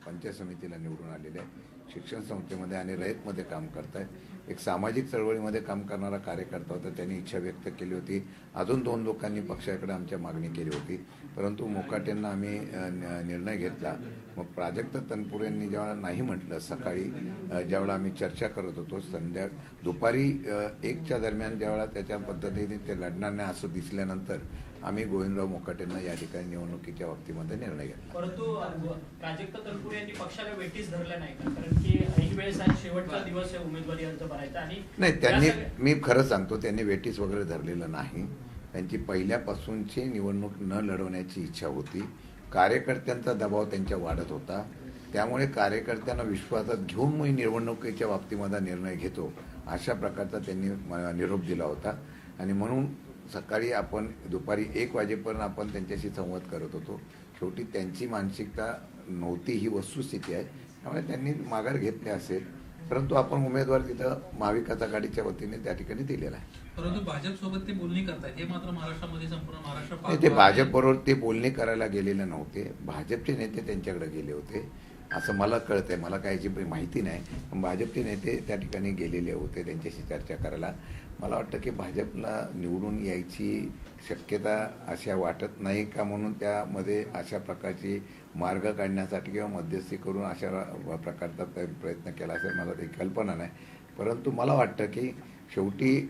पंचायत समितीला निवडून आलेले आहे. शिक्षण संस्थेमध्ये आणि रयतमध्ये काम करत आहेत. एक सामाजिक चळवळीमध्ये काम करणारा कार्यकर्ता होता. त्यांनी इच्छा व्यक्त केली होती. अजून 2 लोकांनी पक्षाकडे आमच्या मागणी केली होती, परंतु मोकाटेंना आम्ही निर्णय घेतला. मग प्राजक्त तनपुरेंनी जेव्हा नाही म्हटलं, सकाळी ज्यावेळेला आम्ही चर्चा करत होतो, दुपारी 1च्या दरम्यान ज्यावेळेला त्याच्या पद्धतीने ते लढणार नाही असं दिसल्यानंतर आम्ही गोविंदराव मोकाटेंना या ठिकाणी निवडणुकीच्या बाबतीमध्ये निर्णय घेतला. परंतु प्राजक्त तनपुरे यांनी पक्षाला वेटीस धरलं नाही का? कारण की एक वेळेस शेवटचा दिवस आहे उमेदवारी अर्ज भरायचा. आणि नाही, त्यांनी, मी खरं सांगतो, त्यांनी वेटीस वगैरे धरलेलं नाही. त्यांची पहिल्यापासूनची निवडणूक न लढवण्याची इच्छा होती. कार्यकर्त्यांचा दबाव त्यांच्या वाढत होता. त्यामुळे कार्यकर्त्यांना विश्वासात घेऊन मी निवडणुकीच्या बाबतीमध्ये निर्णय घेतो अशा प्रकारचा त्यांनी निरोप दिला होता. आणि म्हणून सकाळी आपण दुपारी 1 वाजेपर्यंत आपण त्यांच्याशी संवाद करत होतो. शेवटी त्यांची मानसिकता नव्हती ही वस्तुस्थिती आहे. त्यामुळे त्यांनी माघार घेतली असेल, परंतु आपण उमेदवार तिथं महाविकास आघाडीच्या वतीने त्या ठिकाणी दिलेला आहे. परंतु भाजपसोबत ते बोलणी करतात, हे मात्र महाराष्ट्रामध्ये संपूर्ण महाराष्ट्र ते भाजपबरोबर ते बोलणी करायला गेलेले नव्हते. भाजपचे नेते त्यांच्याकडे गेले होते असं मला कळतंय. मला काहीची माहिती नाही, पण भाजपचे नेते त्या ठिकाणी गेलेले होते त्यांच्याशी चर्चा करायला. मला वाटतं की भाजपला निवडून यायची शक्यता अशा वाटत नाही का, म्हणून त्यामध्ये अशा प्रकारची मार्ग काढण्यासाठी किंवा मध्यस्थी करून अशा प्रकारचा प्रयत्न केला असेल, मला काही कल्पना नाही. परंतु मला वाटतं की शेवटी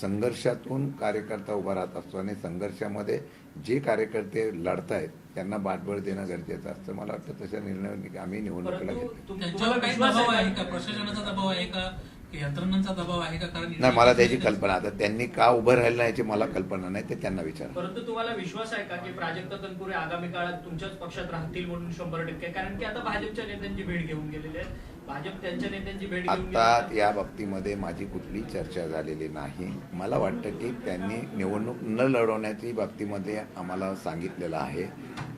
संघर्षातून कार्यकर्ता उभा राहत असतो आणि संघर्षामध्ये जे कार्यकर्ते लढतायत त्यांना पाठबळ देणं गरजेचं असतं. मला वाटतं तशा निर्णय आम्ही निवडणुकीला घेतला. त्यांच्यावर काही दबाव आहे का? प्रशासनाचा दबाव आहे का? यंत्रणांचा दबाव आहे का? कारण नाही, मला त्याची कल्पना, आता त्यांनी का उभं राहिलं याची मला कल्पना नाही, ते त्यांना विचार. परंतु तुम्हाला विश्वास आहे का की प्राजक्त तनपुरे आगामी काळात तुमच्याच पक्षात राहतील म्हणून 100%? कारण की आता भाजपच्या नेत्यांची भेट घेऊन गेलेले आहेत. भाजप त्यांच्या नेत्यांची भेट घेऊन आता या बाबतीमध्ये माझी कुठली चर्चा झालेली नाही. मला वाटतं की त्यांनी निवडणूक न लढवण्याची बाबतीमध्ये आम्हाला सांगितलेलं आहे.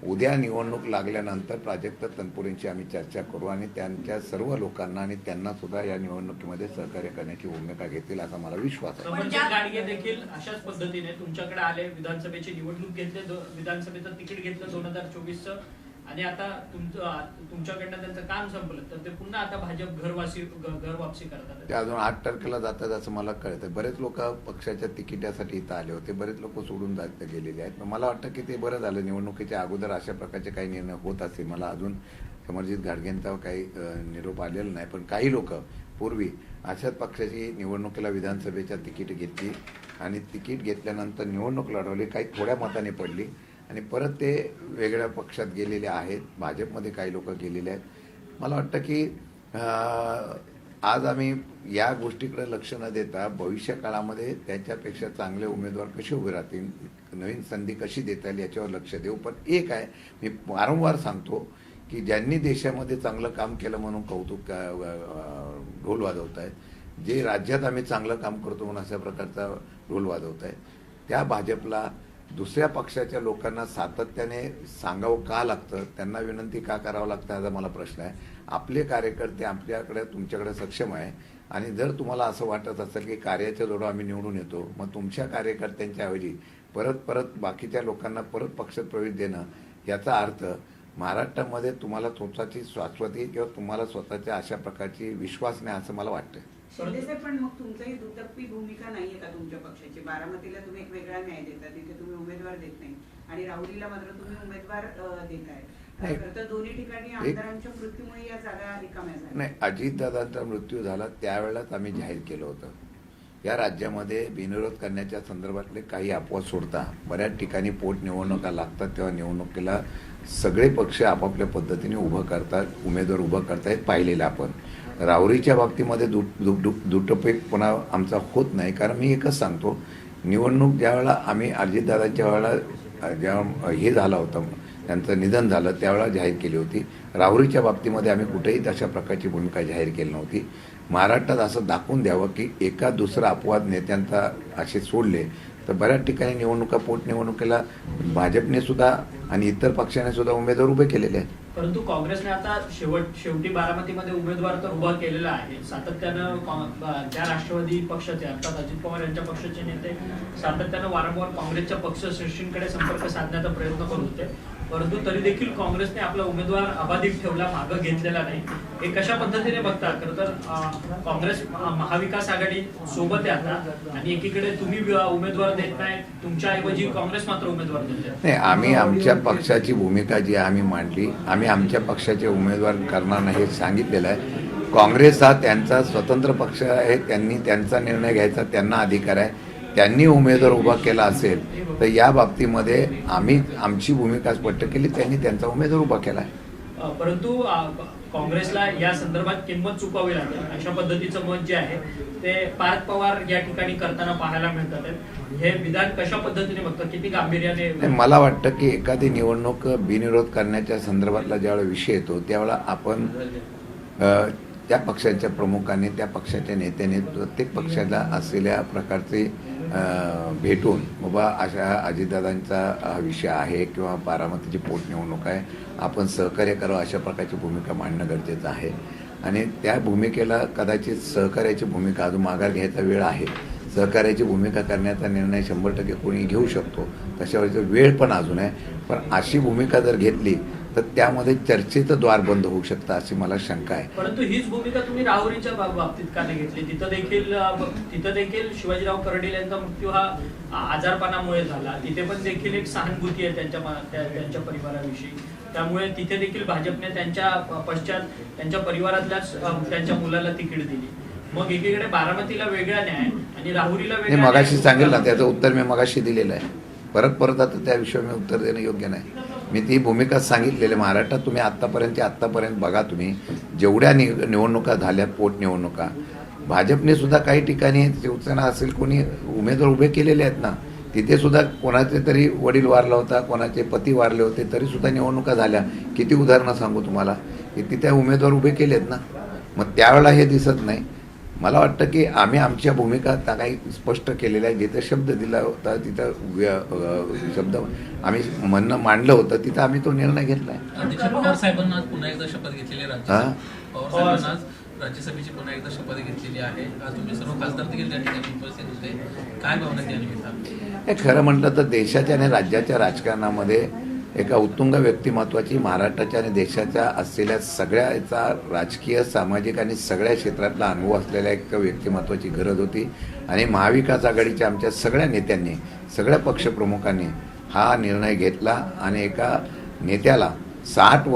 उद्या निवडणूक लागल्यानंतर प्राजक्त तनपुरेंची आम्ही चर्चा करू आणि त्यांच्या सर्व लोकांना आणि त्यांना सुद्धा या निवडणुकीमध्ये सहकार्य करण्याची भूमिका घेतील असा मला विश्वास आहे. समर्जित गाडगे देखील अशाच पद्धतीने तुमच्याकडे आले, विधानसभेची निवडणूक घेतले, विधानसभेचं तिकीट घेतलं 2024चं, आणि आता तुमच्याकडनं त्यांचं काम संपलं तर ते पुन्हा आता भाजप घर वापसी करतात. ते अजून 8 तारखेला जातात असं मला कळतं. बरेच लोक पक्षाच्या तिकिटासाठी इथं आले होते, बरेच लोक सोडून जात गेलेले आहेत. मला वाटतं की ते बरं झालं. निवडणुकीच्या अगोदर अशा प्रकारचे काही निर्णय होत असतील. मला अजून समर्जित गाडगेंचा काही निरोप आलेला नाही, पण काही लोक पूर्वी अशाच पक्षाची निवडणुकीला विधानसभेच्या तिकीट घेतली आणि तिकीट घेतल्यानंतर निवडणूक लढवली, काही थोड्या मताने पडली आणि परत ते वेगळ्या पक्षात गेलेले आहेत. भाजपमध्ये काही लोक गेलेले आहेत. मला वाटतं की आज आम्ही या गोष्टीकडे लक्ष न देता भविष्य काळामध्ये त्याच्यापेक्षा चांगले उमेदवार कसे उभे राहतील, नवीन संधी कशी देता येईल याच्यावर लक्ष देऊ. पण एक आहे, मी वारंवार सांगतो की ज्यांनी देशामध्ये चांगलं काम केलं म्हणून कौतुक ढोल वाजवत आहेत, जे राज्यात आम्ही चांगलं काम करतो म्हणून अशा प्रकारचा ढोल वाजवत आहेत, त्या भाजपला दुसऱ्या पक्षाच्या लोकांना सातत्याने सांगावं का लागतं, त्यांना विनंती का करावं लागतं याचा मला प्रश्न आहे. आपले कार्यकर्ते आपल्याकडे तुमच्याकडे सक्षम आहे आणि जर तुम्हाला असं वाटत असेल की कार्याच्या जोडं आम्ही निवडून येतो, मग तुमच्या कार्यकर्त्यांच्या ऐवजी परत बाकीच्या लोकांना परत पक्षात प्रवेश देणं, याचा अर्थ महाराष्ट्रामध्ये तुम्हाला स्वतःची शाश्वती किंवा तुम्हाला स्वतःच्या अशा प्रकारची विश्वास नाही असं मला वाटतं. शिंदेसाहेब, पण मग तुमचाही दुटप्पी भूमिका नाहीये का तुमच्या पक्षाची? बारामतीला तुम्ही एक वेगळा न्याय देता, तिथे तुम्ही उमेदवार देत नाही, आणि राहुरीला मात्र तुम्ही उमेदवार देताय. तर दोन्ही ठिकाणी आमदारांच्या मृत्यूमुळे या जागा रिकाम्या झाल्या. नाही, अजितदादांचा मृत्यू झाला त्यावेळेलाच आम्ही जाहीर केलं होतं. या राज्यामध्ये बिनविरोध करण्याच्या संदर्भातले काही अफवा सोडता बऱ्याच ठिकाणी पोट निवडणुका लागतात, तेव्हा निवडणुकीला सगळे पक्ष आपापल्या पद्धतीने उभं करतात, उमेदवार उभं करतायत, पाहिलेलं आपण. राहुरीच्या बाबतीमध्ये दुटप्पीपणा आमचा होत नाही, कारण मी एकच सांगतो, निवडणूक ज्यावेळेला आम्ही अजितदादांच्या वेळेला जेव्हा हे झाला होता, त्यांचं निधन झालं त्यावेळेला जाहीर केली होती. राहुरीच्या बाबतीमध्ये आम्ही कुठेही तशा प्रकारची भूमिका जाहीर केली नव्हती. महाराष्ट्रात असं दाखवून द्यावं की एका दुसरा अपवाद नेत्यांचा असे सोडले तर बऱ्याच ठिकाणी निवडणुका पोटनिवडणुकीला भाजपने सुद्धा आणि इतर पक्षाने सुद्धा उमेदवार उभे केलेले आहेत. परंतु काँग्रेसने आता शेवटी बारामतीमध्ये उमेदवार तर उभा केलेला आहे. सातत्यानं त्या राष्ट्रवादी पक्षाचे अर्थात अजित पवार यांच्या पक्षाचे नेते सातत्यानं वारंवार काँग्रेसच्या पक्षश्रेष्ठींकडे संपर्क साधण्याचा प्रयत्न करत होते. परंतु तरी देखील काँग्रेसने आपला उमेदवार अबाधित ठेवला, मागं घेतलेला नाही. हे कशा पद्धतीने बघता? खरं तर काँग्रेस महाविकास आघाडी सोबत आहे आता, आणि एकीकडे तुम्ही उमेदवार देत नाही, तुमच्याऐवजी काँग्रेस मात्र उमेदवार देते. नाही, आम्ही आमच्या पक्षाची भूमिका जी आम्ही मांडली, आम्ही आमच्या पक्षाचे उमेदवार करणार नाही हे सांगितलेलं आहे. काँग्रेस हा त्यांचा स्वतंत्र पक्ष आहे, त्यांनी त्यांचा निर्णय घ्यायचा त्यांना अधिकार आहे. त्यांनी उमेदवार उभा केला असेल तर या बाबतीमध्ये आम्ही आमची भूमिका स्पष्ट केली, त्यांनी त्यांचा उमेदवार उभा केला आहे. परंतु काँग्रेसला या संदर्भात किंमत चुकावी लागेल अशा पद्धतीचं मत जे आहे ते पार्थ पवार या ठिकाणी करताना पाहायला मिळतात. हे विधान कशा पद्धतीने बघतात, किती गांभीर्याने? मला वाटतं की एखादी निवडणूक बिनविरोध करण्याच्या संदर्भातला ज्यावेळेला विषय येतो त्यावेळेला आपण त्या पक्षाच्या प्रमुखांनी, त्या पक्षाच्या नेत्याने प्रत्येक पक्षाला असलेल्या प्रकारचे भेटून बाबा अशा अजितदादांचा हा विषय आहे किंवा बारामतीची पोटनिवडणूक आहे, आपण सहकार्य करावं अशा प्रकारची भूमिका मांडणं गरजेचं आहे. आणि त्या भूमिकेला कदाचित सहकार्याची भूमिका अजून माघार घ्यायचा वेळ आहे. सहकार्याची भूमिका करण्याचा निर्णय 100% कोणी घेऊ शकतो, तशावेळेचा वेळ पण अजून आहे. पण अशी भूमिका जर घेतली तर त्यामध्ये चर्चेचं द्वार बंद होऊ शकतं अशी मला शंका आहे. परंतु हीच भूमिका तुम्ही राहुरीच्या बाबतीत का नाही घेतली? तिथं देखील शिवाजीराव कर्डिल यांचा मृत्यू हा आजारपणामुळे झाला. तिथे पण देखील एक सहानुभूती आहे त्यांच्या परिवाराविषयी. त्यामुळे तिथे देखील भाजपने त्यांच्या पश्चात त्यांच्या परिवारातल्याच त्यांच्या मुलाला तिकीट दिली. मग एकीकडे बारामतीला वेगळा न्याय आणि राहुरीला वेगळा. मगाशी सांगेल ना, त्याचं उत्तर मी मगाशी दिलेलं आहे. परत आता त्या विषयावर मी उत्तर देणं योग्य नाही. मी ती भूमिका सांगितलेली. महाराष्ट्रात तुम्ही आत्तापर्यंत बघा, तुम्ही जेवढ्या निवडणुका झाल्या, पोटनिवडणुका, भाजपने सुद्धा काही ठिकाणी शिवसेना असेल कोणी उमेदवार उभे केलेले आहेत ना, तिथे सुद्धा कोणाचे तरी वडील वारला होता, कोणाचे पती वारले होते, तरी सुद्धा निवडणुका झाल्या. किती उदाहरणं सांगू तुम्हाला की तिथे उमेदवार उभे केलेत ना. मग त्यावेळेला हे दिसत नाही. मला वाटतं की आम्ही आमच्या भूमिका काही स्पष्ट केलेल्या आहे. जिथं शब्द दिला होता तिथं शब्द आम्ही म्हणणं मांडलं होतं, तिथं आम्ही तो निर्णय घेतला आहे. अध्यक्ष पवार साहेबांना आज पुन्हा एकदा शपथ घेतलेली आहे. पवार साहेबांना आज राज्यसभेची पुन्हा एकदा शपथ घेतलेली आहे. आज तुम्ही सर्व खासदार देखील त्या ठिकाणी उपस्थित होते. काय भावना त्यानिमित्त? हे खरं म्हटलं तर देशाच्या आणि राज्याच्या राजकारणामध्ये एका उत्तुंग व्यक्तिमत्वाची, महाराष्ट्राच्या आणि देशाच्या असलेल्या सगळ्याचा राजकीय, सामाजिक आणि सगळ्या क्षेत्रातला अनुभव असलेल्या एक व्यक्तिमत्वाची गरज होती. आणि महाविकास आघाडीच्या आमच्या सगळ्या नेत्यांनी, सगळ्या पक्षप्रमुखांनी हा निर्णय घेतला. आणि एका नेत्याला 60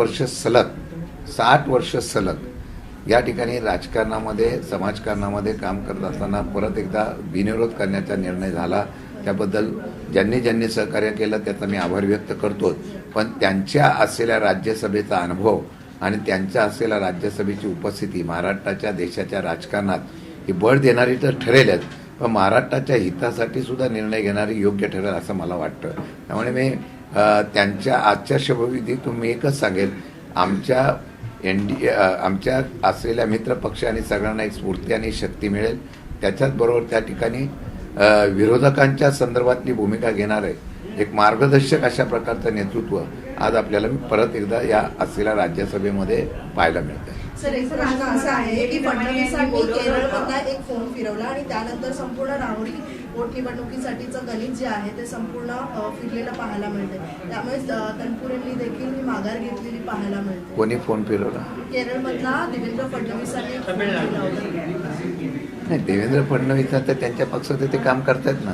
वर्ष सलग या ठिकाणी राजकारणामध्ये, समाजकारणामध्ये काम करत असताना परत एकदा बिनविरोध करण्याचा निर्णय झाला. त्याबद्दल ज्यांनी सहकार्य केलं त्याचा मी आभार व्यक्त करतो. पण त्यांच्या असलेल्या राज्यसभेचा अनुभव आणि त्यांच्या असलेल्या राज्यसभेची उपस्थिती महाराष्ट्राच्या, देशाच्या राजकारणात ही बळ देणारी तर ठरेलच, पण महाराष्ट्राच्या हितासाठी सुद्धा निर्णय घेणारी योग्य ठरेल असं मला वाटतं. त्यामुळे मी त्यांच्या आजच्या शपथविधीतून मी एकच सांगेल, आमच्या आमच्या असलेल्या मित्रपक्ष आणि सगळ्यांना एक स्फूर्ती आणि शक्ती मिळेल. त्याच्याचबरोबर त्या ठिकाणी विरोधकांच्या संदर्भातली भूमिका घेणारे एक मार्गदर्शक अशा प्रकारचं नेतृत्व आज आपल्याला परत एकदा या असलेल्या राज्यसभेमध्ये पाहायला मिळतं. सर, एक प्रश्न असा आहे की फडणवीसांनी केरळमधला एक फोन फिरवला आणि त्यानंतर संपूर्ण राहुरी पोटनिवडणुकीसाठीचं गणित जे आहे ते संपूर्ण फिरलेलं पाहायला मिळते. त्यामुळे तनपुरेंनी देखील माघार घेतलेली पाहायला मिळते. कोणी फोन फिरवला? केरळमधला देवेंद्र फडणवीसांनी फोन फिरवला होता. नाही, देवेंद्र फडणवीस तर त्यांच्या पक्षात ते काम करतात ना.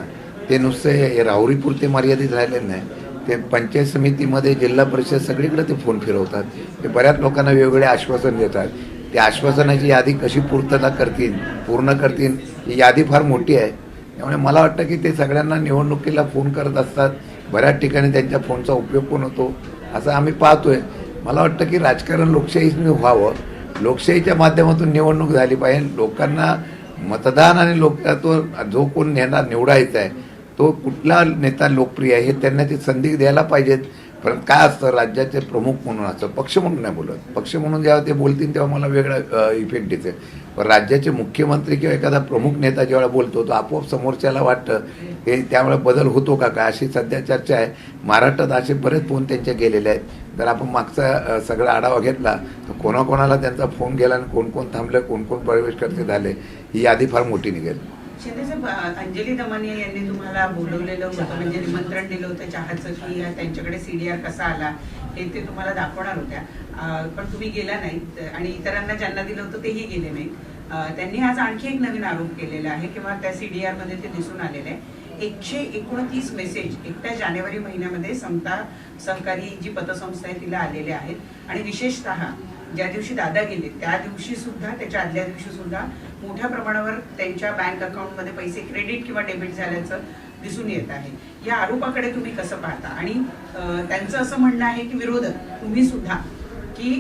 ते नुसते राहुरीपुरते मर्यादित राहिलेले नाही. ते पंचायत समितीमध्ये, जिल्हा परिषद सगळीकडे ते फोन फिरवतात. ते बऱ्याच लोकांना वेगवेगळे आश्वासन देतात. त्या आश्वासनाची यादी कशी पूर्ण करतील ही यादी फार मोठी आहे. त्यामुळे मला वाटतं की ते सगळ्यांना निवडणुकीला फोन करत असतात. बऱ्याच ठिकाणी त्यांच्या फोनचा उपयोग पण होतो असं आम्ही पाहतोय. मला वाटतं की राजकारण लोकशाहीने व्हावं, लोकशाहीच्या माध्यमातून निवडणूक झाली पाहिजे. लोकांना मतदान आणि तो जो कोण निवडायचा आहे तो कुठला नेता लोकप्रिय आहे हे त्यांना ती संधी द्यायला पाहिजेत. पण काय असतं, राज्याचे प्रमुख म्हणून असतं, पक्ष म्हणून नाही बोलत. पक्ष म्हणून जेव्हा ते बोलतील तेव्हा मला वेगळा इफेक्ट देते. पण राज्याचे मुख्यमंत्री किंवा एखादा प्रमुख नेता जेव्हा बोलतो तो आपोआप समोरच्याला वाटतं हे त्यामुळे बदल होतो का अशी सध्या चर्चा आहे. महाराष्ट्रात असे बरेच फोन त्यांचे गेलेले आहेत. जर आपण मागचा सगळा आढावा घेतला तर कोणाकोणाला त्यांचा फोन गेला आणि कोण कोण थांबलं, कोण कोण प्रवेश करते झाले, ही यादी फार मोठी निघेल. शिंदेसाहेब, अंजली दमानिया यांनी तुम्हाला बोलवलेलं होतं, म्हणजे निमंत्रण दिलं होतं चहाचं, की त्यांच्याकडे CDR कसा आला हे ते तुम्हाला दाखवणार होत्या, पण तुम्ही गेला नाहीत आणि इतरांना ज्यांना दिलं होतं तेही गेले नाहीत. त्यांनी आज आणखी एक नवीन आरोप केलेला आहे किंवा त्या CDR मध्ये ते दिसून आलेलं आहे. 129 मेसेज 1 जानेवारी महिन्यामध्ये समता सहकारी जी पतसंस्था आहे तिला आलेले आहेत आणि विशेषतः ज्या दिवशी दादा गेले त्या दिवशी सुद्धा, त्याच्या आदल्या दिवशी सुद्धा मोठ्या प्रमाणावर त्यांच्या बँक अकाउंटमध्ये पैसे क्रेडिट किंवा डेबिट झाल्याचं दिसून येत आहे. या आरोपाकडे तुम्ही कसं पाहता? आणि त्यांचं असं म्हणणं आहे की विरोधक तुम्ही सुद्धा, की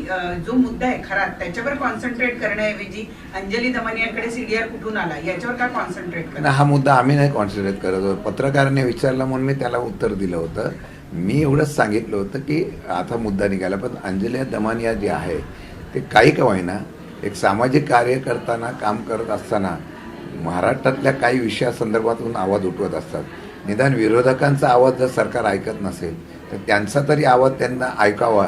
जो मुद्दा आहे खरा त्याच्यावर कॉन्सन्ट्रेट करण्याऐवजी अंजली दमानियांकडे CDR कुठून आला याच्यावर का कॉन्सन्ट्रेट करा? हा मुद्दा आम्ही नाही कॉन्सन्ट्रेट करत होतो. पत्रकाराने विचारला म्हणून मी त्याला उत्तर दिलं होतं. मी एवढंच सांगितलं होतं की आता मुद्दा निघाला, पण अंजली दमानिया जे आहे ते काही का होईना एक सामाजिक कार्य करताना, काम करत असताना महाराष्ट्रातल्या काही विषयासंदर्भातून आवाज उठवत असतात. निदान विरोधकांचा आवाज जर सरकार ऐकत नसेल तर त्यांचा तरी आवाज त्यांना ऐकावा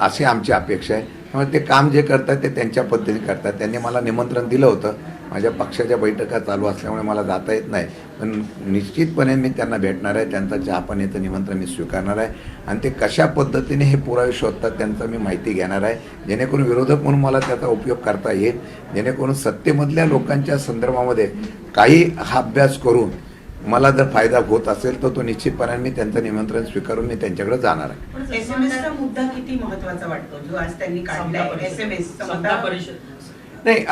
अशी आमची अपेक्षा आहे. त्यामुळे ते काम जे करतात ते त्यांच्या पद्धतीने करतात. त्यांनी मला निमंत्रण दिलं होतं, माझ्या पक्षाच्या बैठका चालू असल्यामुळे मला जाता येत नाही, पण निश्चितपणे मी त्यांना भेटणार आहे. त्यांचा चहापाण्याचं निमंत्रण मी स्वीकारणार आहे आणि ते कशा पद्धतीने हे पुरावे शोधतात त्यांचा मी माहिती घेणार आहे, जेणेकरून विरोधक म्हणून मला त्याचा उपयोग करता येईल, जेणेकरून सत्तेमधल्या लोकांच्या संदर्भामध्ये काही हा अभ्यास करून मला जर फायदा होत असेल तर तो निश्चितपणे मी त्यांचं निमंत्रण स्वीकारून मी त्यांच्याकडे जाणार आहे. SMS मुद्दा किती महत्वाचा वाटतो जो आज त्यांनी काढलाय? SMS समता परिषद नाही,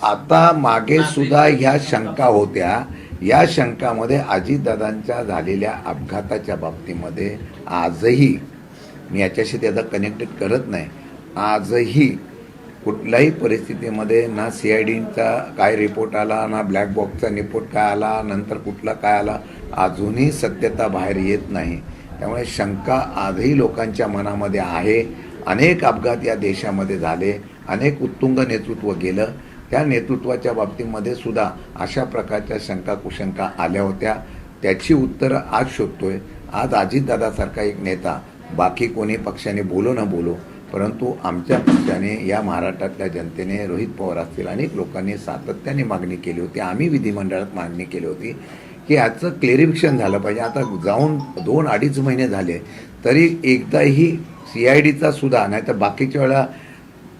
आता मागे सुद्धा ह्या शंका होत्या. या शंकामध्ये अजितदादांच्या झालेल्या अपघाताच्या बाबतीमध्ये आजही मी याच्याशी त्याचा कनेक्टेड करत नाही. आजही कुठल्याही परिस्थितीमध्ये ना CIDचा काय रिपोर्ट आला, ना ब्लॅक बॉक्सचा रिपोर्ट काय आला, नंतर कुठला काय आला, अजूनही सत्यता बाहेर येत नाही. त्यामुळे शंका आजही लोकांच्या मनामध्ये आहे. अनेक अपघात या देशामध्ये झाले, अनेक उत्तुंग नेतृत्व गेलं. त्या नेतृत्वाच्या बाबतीमध्ये सुद्धा अशा प्रकारच्या शंका कुशंका आल्या होत्या. त्याची उत्तरं आज शोधतोय. आज अजितदादासारखा एक नेता, बाकी कोणी पक्षाने बोलो न बोलो, परंतु आमच्या पक्षाने, या महाराष्ट्रातल्या जनतेने, रोहित पवार असतील अनेक लोकांनी सातत्याने मागणी केली होती, आम्ही विधिमंडळात मागणी केली होती की याचं क्लेरिफिकेशन झालं पाहिजे. आता जाऊन 2-2.5 महिने झाले तरी एकदाही CIDचा सुद्धा, नाही तर बाकीच्या वेळा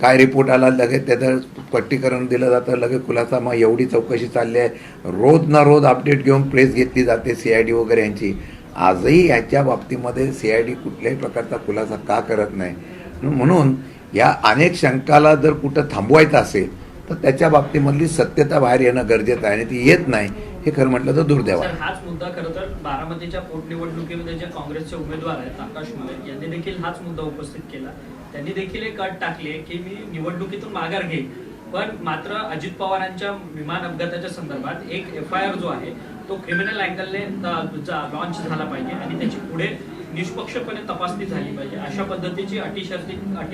काय रिपोर्ट आला लगेच त्याचं स्पष्टीकरण दिलं जातं, लगेच खुलासा. मग एवढी चौकशी चालली आहे, रोज ना रोज अपडेट घेऊन प्रेस घेतली जाते CID वगैरे यांची. आजही याच्या बाबतीमध्ये CID कुठल्याही प्रकारचा खुलासा का करत नाही? म्हणून या अनेक शंकाला जर कुठं थांबवायचं असेल तर त्याच्या बाबतीमधली सत्यता बाहेर येणं गरजेचं आहे आणि ती येत नाही हे खरं म्हटलं तर दुर्दैव आहे. हाच मुद्दा खरं तर बारामतीच्या पोटनिवडणुकीमध्ये जे काँग्रेसचे उमेदवार आहेत आकाश मुले यांनी देखील हाच मुद्दा उपस्थित केला. त्यांनी देखील एक अट टाकली आहे की मी निवडणुकीतून माघार घेईन, पण मात्र अजित पवारांच्या विमान अपघाताच्या संदर्भात एक FIR जो आहे तो क्रिमिनल अँगलने लॉन्च झाला पाहिजे आणि त्याची पुढे निष्पक्षपणे तपासणी झाली पाहिजे. अशा पद्धतीची अटी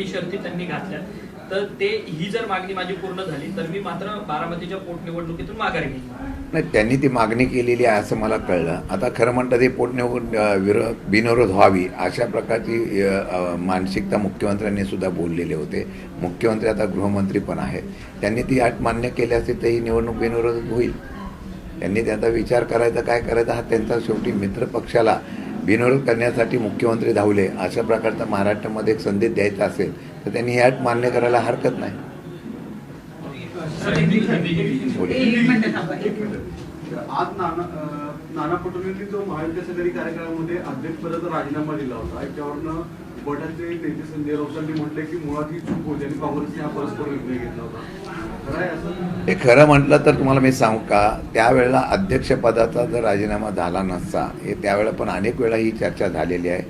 शर्ती त्यांनी घातल्या. तर ही जर मागणी माझी पूर्ण झाली तर मी मात्र बारामतीच्या पोटनिवडणुकीतून माघार घेईन. नाही, त्यांनी ती मागणी केलेली आहे असं मला कळलं. आता खरं म्हणतं ते बिनविरोध व्हावी अशा प्रकारची मानसिकता मुख्यमंत्र्यांनी सुद्धा बोललेले होते. मुख्यमंत्री आता गृहमंत्री पण आहेत. त्यांनी ती अट मान्य केली असती तर ही निवडणूक बिनविरोध होईल. त्यांनी त्याचा विचार करायचा, काय करायचा हा त्यांचा. शेवटी मित्र पक्षाला बिनविरोध करण्यासाठी मुख्यमंत्री धावले. अशा प्रकारचा महाराष्ट्रामध्ये एक संदेश द्यायचा असेल तर त्यांनी ही अट मान्य करायला हरकत नाही. आज नाना पटोलेंनी जो महाविकास आघाडी कार्यक्रमामध्ये अध्यक्षपदाचा राजीनामा दिला होता, याच्यावरनं गटाचे नेते संजय राऊतांनी म्हटले की मुळात ही चूक होती आणि काँग्रेसने हा परस्पर निर्णय घेतला होता. हे खरं म्हटलं तर तुम्हाला मी सांगू का, त्यावेळेला अध्यक्षपदाचा जर राजीनामा झाला नसता, हे त्यावेळेला पण अनेक वेळा ही चर्चा झालेली आहे.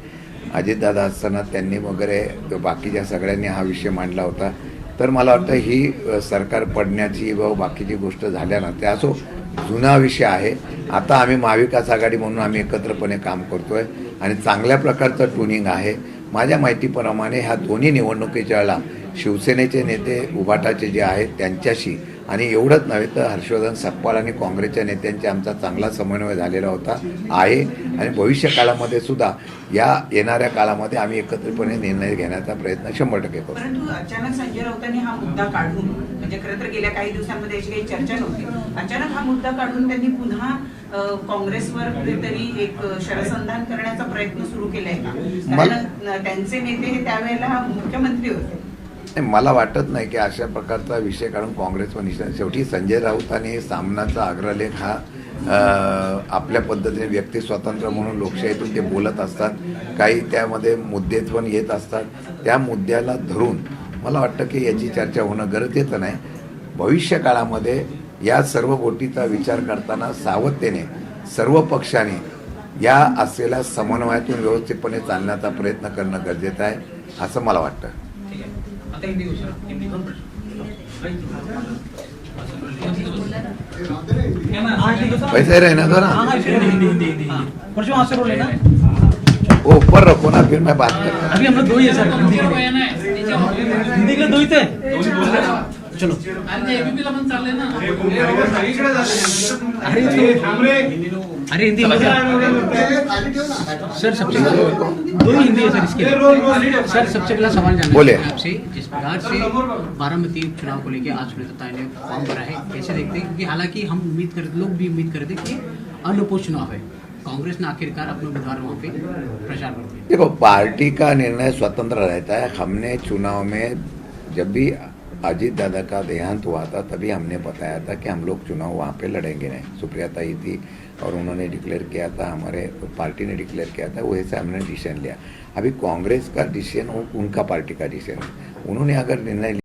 अजितदादा असताना त्यांनी वगैरे बाकीच्या सगळ्यांनी हा विषय मांडला होता. तर मला वाटतं ही सरकार पडण्याची व बाकीची गोष्ट झाल्या ना, त्या असो जुना विषय आहे. आता आम्ही महाविकास आघाडी म्हणून आम्ही एकत्रपणे काम करतोय आणि चांगल्या प्रकारचं ट्युनिंग आहे. माझ्या माहितीप्रमाणे ह्या दोन्ही निवडणुकीच्या वेळेला शिवसेनेचे नेते उभाटाचे जे आहेत त्यांच्याशी आणि एवढंच नव्हे तर हर्षवर्धन सपकाळ आणि काँग्रेसच्या नेत्यांचे आमचा चांगला समन्वय झालेला होता आहे आणि भविष्य काळामध्ये सुद्धा या येणाऱ्या काळामध्ये आम्ही एकत्रितपणे निर्णय घेण्याचा प्रयत्न 100% करू. परंतु अचानक संजय राऊतांनी हा मुद्दा काढून म्हणजे खरं तर गेल्या काही दिवसांमध्ये अशी काही चर्चा नव्हती, अचानक हा मुद्दा काढून त्यांनी पुन्हा काँग्रेसवर कुठेतरी एक शरसंधान करण्याचा प्रयत्न सुरू केलाय का? कारण त्यांचे नेते हे त्यावेळेला मुख्यमंत्री होते. नाही, मला वाटत नाही की अशा प्रकारचा विषय काढून काँग्रेसवर निश्चित. शेवटी संजय राऊतांनी सामनाचा अग्रलेख हा आपल्या पद्धतीने व्यक्ती स्वातंत्र्य म्हणून लोकशाहीतून ते बोलत असतात, काही त्यामध्ये मुद्दे पण येत असतात. त्या मुद्द्याला धरून मला वाटतं की याची चर्चा होणं गरजेचं नाही. भविष्य काळामध्ये या सर्व गोष्टीचा विचार करताना सावधतेने सर्व पक्षांनी या असलेल्या समन्वयातून व्यवस्थितपणे चालण्याचा प्रयत्न करणं गरजेचं आहे असं मला वाटतं. ठीक आहे. आता हिंदी घुसा. हिंदी दोन प्रश्न. वैसे रहना दो ना, परसों वहाँ से रोल लेना। वो ऊपर रखो ना, फिर मैं बात करता हूँ. अभी हम लोग दो ही है सर, हिंदी के लिए। हिंदी के लिए दो ही थे। चलो। अरे हिंदी सर सबसे दो ही हिंदी है सर इसके लिए। सर सबसे पहला सवाल जानना बोले। है आपसे, जिस प्रकार से बारामती चुनाव को लेकर आज सुनीता ने फॉर्म भरा है, कैसे देखते हैं? क्योंकि हालांकि हम लोग भी उम्मीद करते कि अनपोष चुनाव है, कांग्रेस ने आखिरकार अपने उम्मीदवार वहाँ पे प्रचार कर दिया। देखो, पार्टी का निर्णय स्वतंत्र रहता है. हमने चुनाव में जब भी अजीत दादा का देहांत हुआ था तभी हमने बताया था कि हम लोग चुनाव वहाँ पे लड़ेंगे नहीं. सुप्रिया ताई थी और उन्होंने डिक्लेयर किया था, हमारे पार्टी ने डिक्लेयर किया था, वैसे हमने डिसीजन लिया. अभी कांग्रेस का डिसीजन उनका पार्टी का डिसीजन है. उन्होंने अगर निर्णय